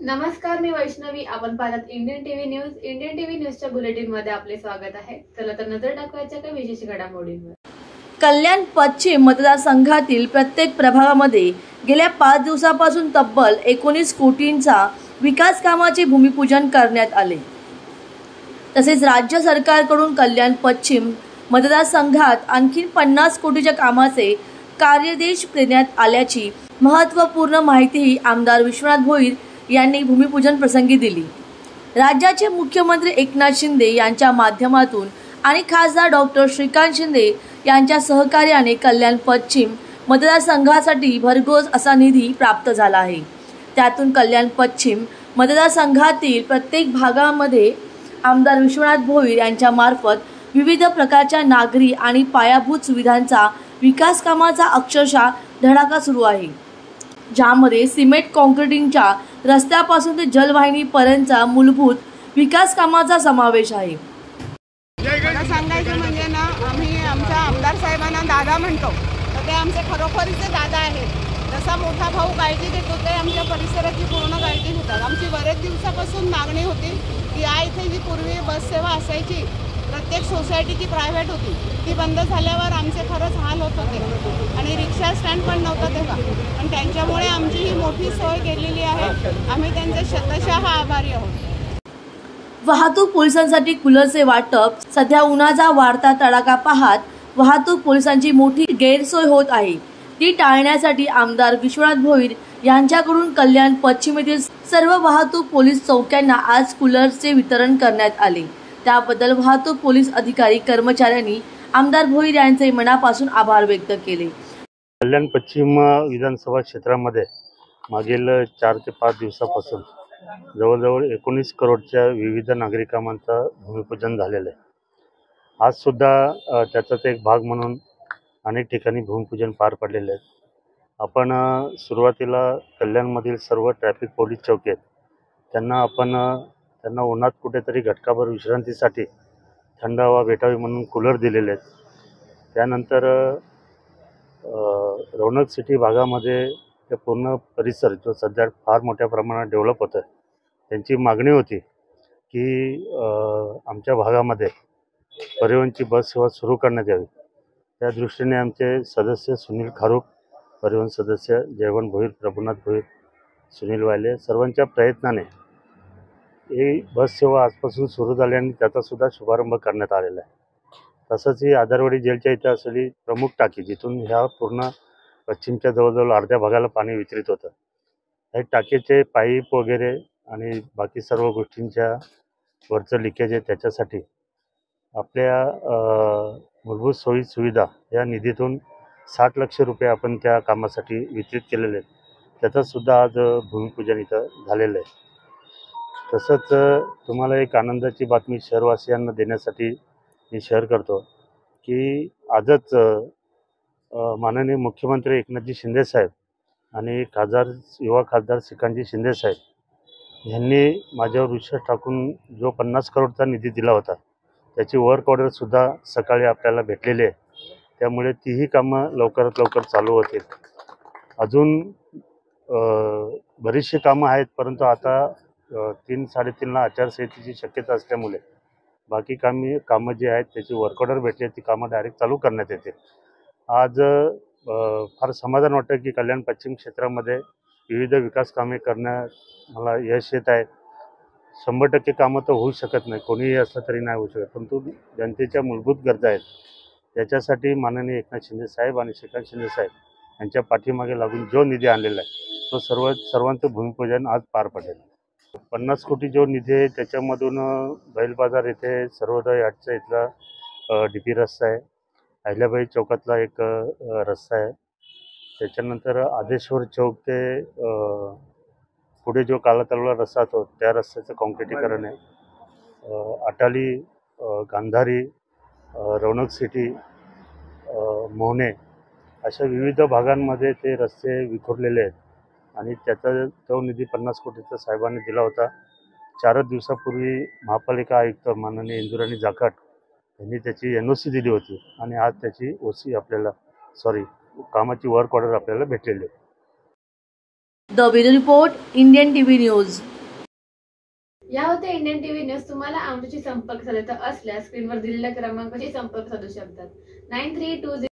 नमस्कार, मी वैष्णवी. आपण पाहत Indian TV news. Indian TV न्यूजच्या बुलेटिन मध्ये आपले स्वागत आहे. चला तर नजर टाकवायच्या काही विशेष घडामोडींवर. कल्याण पश्चिम मतदारसंघातील प्रत्येक प्रभागामध्ये गेल्या 5 दिवसापासून तब्बल 19 कोटींचा विकास कामाचे भूमिपूजन करण्यात आले. तसेच राज्य सरकारकडून कल्याण पश्चिम मतदारसंघात आणखी 50 कोटीच्या कामाचे कार्यदेश देण्यात आल्याची महत्त्वपूर्ण माहितीही आमदार विश्वनाथ भोईर यांनी भूमिपूजन प्रसंगी दिली. राज्याचे मुख्यमंत्री एकनाथ शिंदे यांच्या माध्यमातून आणि खासदार डॉक्टर श्रीकांत शिंदे यांच्या सहकार्याने कल्याण पश्चिम मतदारसंघासाठी भरघोस असा निधी प्राप्त झाला आहे. त्यातून कल्याण पश्चिम मतदारसंघातील प्रत्येक भागामध्ये आमदार विश्वनाथ भोईर यांच्या मार्फत विविध प्रकारच्या नागरी आणि पायाभूत सुविधांचा विकास कामाचा अक्षरशः धडाका सुरू आहे, ज्यामध्ये सिमेंट कॉन्क्रिटिंगच्या रस्त्यापासून ते जलवाहिनीपर्यंतचा मूलभूत विकास कामाचा समावेश आहे. सांगायचं म्हणजे ना, आम्ही आमच्या आमदार साहेबांना दादा म्हणतो, तर ते आमचे खरोखरीचे दादा आहेत. जसा मोठा भाऊ काळजी घेतो ते आमच्या परिसराची पूर्ण काळजी घेतात. आमची बरेच दिवसापासून मागणी होती की या इथे जी पूर्वी बस सेवा असायची, प्रत्येक सोसायटीची प्रायव्हेट होती, ती बंद झाल्यावर आमचे खरंच हाल होत होते आणि रिक्षा स्टँड पण नव्हतं तेव्हा. पण त्यांच्यामुळे आमची ही मोठी सोय केलेली आहे. आम्ही त्यांचे शतशः आभारी आहोत. वाहतूक पोलिसांसाठी कूलरचे वाटप. सध्या उन्हाचा वाढता तडाखा पाहत वाहतूक पोलिसांची मोठी गैरसोय होत आहे. ती टाळण्यासाठी आमदार विश्वनाथ भोईर यांच्याकडून कल्याण पश्चिम येथील सर्व वाहतूक पोलीस चौक्यांना आज कूलरचे वितरण करण्यात आले. त्याबद्दल वाहतूक पोलीस अधिकारी कर्मचाऱ्यांनी आमदार भोईर यांचे मनापासून आभार व्यक्त केले. कल्याण पश्चिम विधानसभा क्षेत्रामध्ये मागील 4 ते 5 दिवसापासून जवळजवळ 19 करोडच्या विविध नागरी कामांचं भूमिपूजन झालेलं आहे. आज सुद्धा त्याचाच एक भाग म्हणून अनेक ठिकाणी भूमिपूजन पार पडलेले आहेत. आपण सुरुवातीला कल्याणमधील सर्व ट्रॅफिक पोलीस चौकी आहेत त्यांना उन्हात कुठेतरी घटकाभर विश्रांतीसाठी थंड हवा भेटावी म्हणून कूलर दिलेले आहेत. त्यानंतर रौनक सिटी भागामध्ये ते पूर्ण परिसर जो सध्या फार मोठ्या प्रमाणात डेव्हलप होत आहे, त्यांची मागणी होती की आमच्या भागामध्ये परिवहनची बस सेवा सुरू करण्यात यावी. त्या दृष्टीने आमचे सदस्य सुनील खारूक, परिवहन सदस्य जयवंत भोईर, प्रभुनाथ भोईर, सुनील वायले सर्वांच्या प्रयत्नाने ही बस सेवा आजपासून सुरू झाली आणि त्याचासुद्धा शुभारंभ करण्यात आलेला आहे. तसंच ही आधारवाडी जेलच्या इथे असलेली प्रमुख टाकी, जिथून ह्या पूर्ण पश्चिमच्या जवळजवळ अर्ध्या भागाला पाणी वितरित होतं, हे टाकीचे पाईप वगैरे आणि बाकी सर्व गोष्टींच्या वरचं लिकेज आहे, त्याच्यासाठी आपल्या मूलभूत सोयी सुविधा या निधीतून 60 लाख रुपये आपण त्या कामासाठी वितरित केलेले आहेत. त्याचंसुद्धा आज भूमिपूजन इथं झालेलं आहे. तसंच तुम्हाला एक आनंदाची बातमी शहरवासियांना देण्यासाठी मी शेअर करतो की आजच माननीय मुख्यमंत्री एकनाथजी शिंदेसाहेब आणि युवा खासदार श्रीकांतजी शिंदेसाहेब यांनी माझ्यावर विश्वास टाकून जो 50 करोडचा निधी दिला होता, त्याची वर्क ऑर्डरसुद्धा सकाळी आपल्याला भेटलेली आहे. त्यामुळे तीही कामं लवकरात लवकर चालू होतील. अजून बरीचशी कामं आहेत, परंतु आता 3-3.5ला आचारसंहितेची शक्यता असल्यामुळे बाकी कामं जी आहेत त्याची वर्क ऑर्डर भेटली, ती कामं डायरेक्ट चालू करण्यात येते. आज फार समाधान वाटतं की कल्याण पश्चिम क्षेत्रामध्ये विविध विकास कामे करण्यात मला यश येत आहे. 100% कामं तर होऊ शकत नाही, कोणीही असलं तरी नाही होऊ शकत, परंतु जनतेच्या मूलभूत गरजा आहेत. त्याच्यासाठी माननीय एकनाथ शिंदे साहेब आणि श्रीकांत शिंदे साहेब यांच्या पाठीमागे लागून जो निधी आणलेला आहे तो सर्वांचं भूमिपूजन आज पार पडेल. 50 कोटी जो निधी आहे त्याच्यामधून बैल बाजार येथे सर्वोदय आठचा इथला DP रस्ता आहे, अहिल्याबाई चौकातला एक रस्ता आहे, त्याच्यानंतर आदेश्वर चौक ते पुढे जो काला तलावाला रस्ता होतो त्या रस्त्याचं कॉन्क्रिटीकरण आहे. अटाली, गांधारी, रौनक सिटी, मोहने अशा विविध भागांमध्ये ते रस्ते विखुरलेले आहेत आणि त्याचा तो निधी 50 कोटीचा साहेबांनी दिला होता. 4 दिवसापूर्वी महापालिका आयुक्त माननीय इंदुराणी जाखड यांनी त्याची NOC दिली होती आणि आज त्याची कामाची वर्क ऑर्डर आपल्याला भेटलेली आहे. The bureau report, Indian TV news. या होत्या इंडियन टीव्ही न्यूज. तुम्हाला आमच्याशी संपर्क साधायचा असल्यास स्क्रीनवर दिलेल्या क्रमांकाशी संपर्क साधू शकतात. 9320